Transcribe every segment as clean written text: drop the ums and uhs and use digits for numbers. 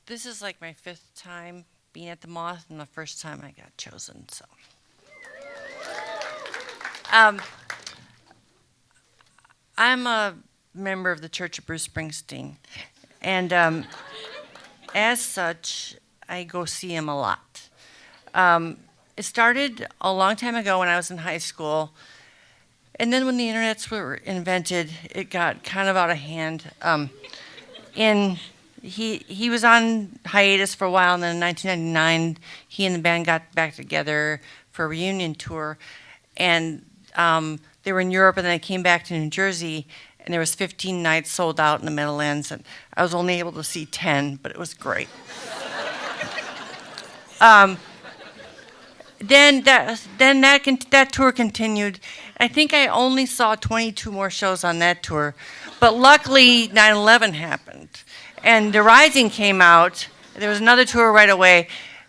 this is like my fifth time being at the Moth, and the first time I got chosen. So, um, I'm a member of the Church of Bruce Springsteen, and as such, I go see him a lot. It started a long time ago when I was in high school, and then when the internets were invented, it got kind of out of hand. In he was on hiatus for a while, and then in 1999, he and the band got back together for a reunion tour, and they were in Europe, and then they came back to New Jersey, and there was 15 nights sold out in the Meadowlands, and I was only able to see 10, but it was great. Um, that tour continued. I think I only saw 22 more shows on that tour, but luckily 9/11 happened, and The Rising came out. There was another tour right away,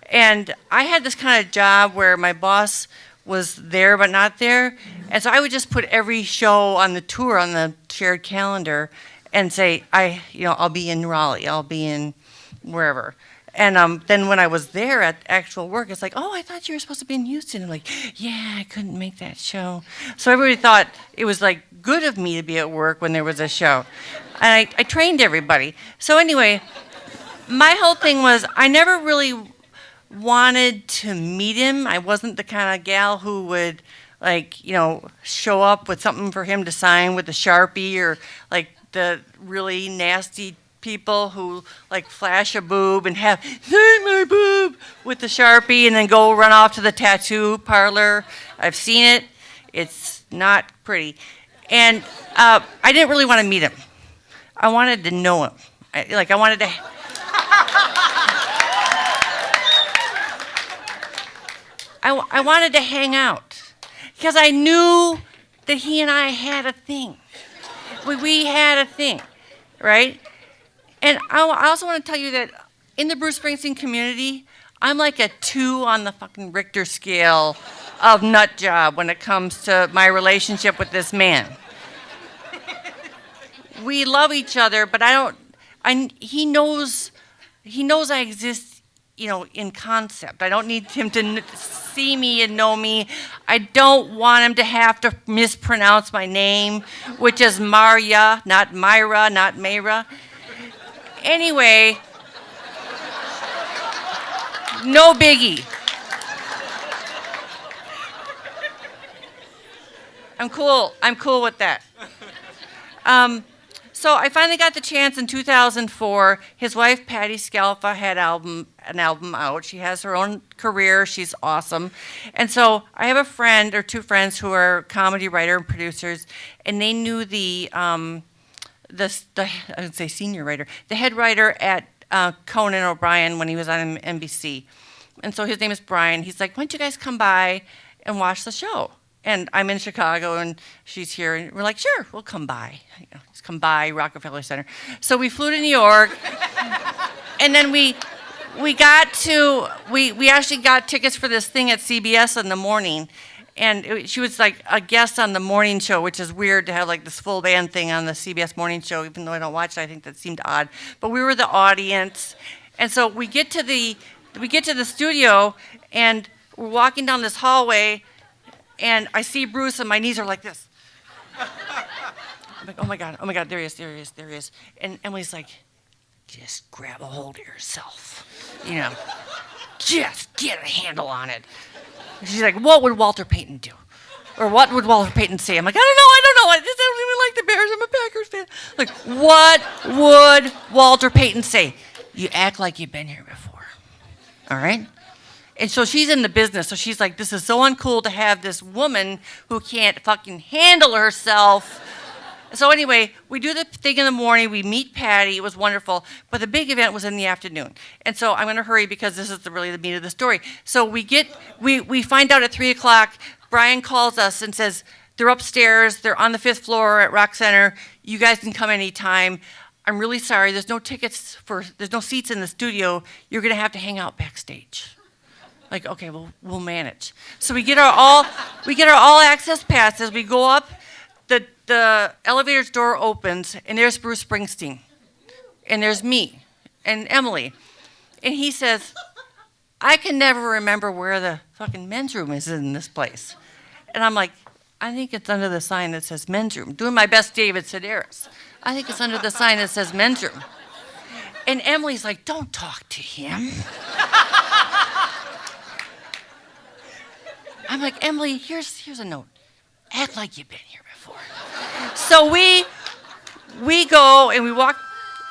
and I had this kind of job where my boss was there but not there, and so I would just put every show on the tour on the shared calendar, and say I'll be in Raleigh, I'll be in wherever. And then when I was there at actual work, it's like, oh, I thought you were supposed to be in Houston. I'm like, yeah, I couldn't make that show. So everybody thought it was like good of me to be at work when there was a show. And I trained everybody. So anyway, my whole thing was I never really wanted to meet him. I wasn't the kind of gal who would show up with something for him to sign with a Sharpie, or like the really nasty people who like flash a boob and have "Sign my boob" with the Sharpie and then go run off to the tattoo parlor. I've seen it. It's not pretty. And I didn't really want to meet him. I wanted to know him. I wanted to. I wanted to hang out because I knew that he and I had a thing. We had a thing, right? And I also want to tell you that in the Bruce Springsteen community, I'm like a 2 on the fucking Richter scale of nut job when it comes to my relationship with this man. We love each other, but he knows I exist, in concept. I don't need him to see me and know me. I don't want him to have to mispronounce my name, which is Marya, not Myra, not Mayra. Anyway, no biggie. I'm cool with that. So I finally got the chance in 2004. His wife, Patti Scalfa, had an album out. She has her own career. She's awesome. And so I have a friend or two friends who are comedy writer and producers, and they knew I would say senior writer, the head writer at Conan O'Brien when he was on NBC. And so his name is Brian. He's like, why don't you guys come by and watch the show? And I'm in Chicago, and she's here, and we're like, sure, we'll come by. Just come by Rockefeller Center. So we flew to New York, and then we actually got tickets for this thing at CBS in the morning. And she was like a guest on the morning show, which is weird to have like this full band thing on the CBS morning show, even though I don't watch it. I think that seemed odd. But we were the audience. And so we get to the studio, and we're walking down this hallway, and I see Bruce, and my knees are like this. I'm like, oh my God, there he is. And Emily's like, just grab a hold of yourself. Just get a handle on it. She's like, what would Walter Payton do? Or what would Walter Payton say? I'm like, I don't know. I just don't even like the Bears. I'm a Packers fan. Like, what would Walter Payton say? You act like you've been here before. All right? And so she's in the business. So she's like, this is so uncool to have this woman who can't fucking handle herself. So anyway, we do the thing in the morning. We meet Patty. It was wonderful. But the big event was in the afternoon. And so I'm going to hurry because this is really the meat of the story. So we find out at 3 o'clock, Brian calls us and says, they're upstairs. They're on the 5th floor at Rock Center. You guys can come anytime. I'm really sorry. There's no seats in the studio. You're going to have to hang out backstage. Like, okay, we'll manage. So we get our all access passes. We go up. The elevator's door opens, and there's Bruce Springsteen, and there's me, and Emily, And he says, I can never remember where the fucking men's room is in this place. And I'm like, I think it's under the sign that says men's room. Doing my best David Sedaris. I think it's under the sign that says men's room. And Emily's like, don't talk to him. I'm like, Emily, here's a note. Act like you've been here before. So we go and we walk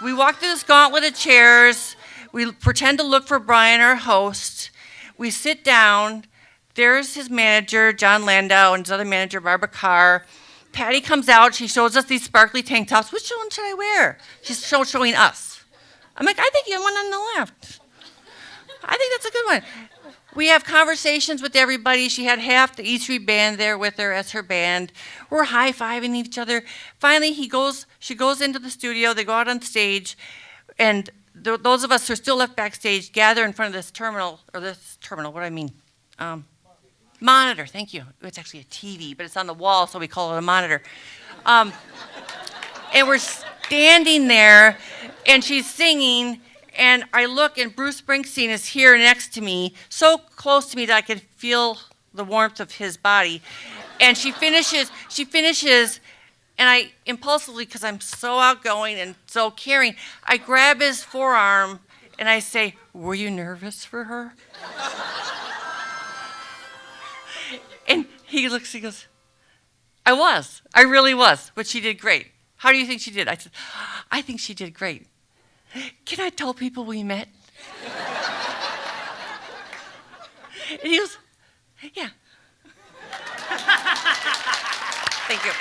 through this gauntlet of chairs. We pretend to look for Brian, our host. We sit down. There's his manager, John Landau, and his other manager, Barbara Carr. Patty comes out. She shows us these sparkly tank tops. Which one should I wear? She's showing us. I'm like, I think you have one on the left. I think that's a good one. We have conversations with everybody. She had half the E3 band there with her as her band. We're high-fiving each other. Finally, she goes into the studio. They go out on stage, and those of us who are still left backstage gather in front of this terminal, what do I mean? Monitor, thank you. It's actually a TV, but it's on the wall, so we call it a monitor. And we're standing there, and she's singing, and I look, and Bruce Springsteen is here next to me, so close to me that I could feel the warmth of his body. And she finishes, and I impulsively, because I'm so outgoing and so caring, I grab his forearm, and I say, were you nervous for her? And he looks, he goes, I really was, but she did great. How do you think she did? I said, I think she did great. Can I tell people we met? And he goes, yeah. Thank you.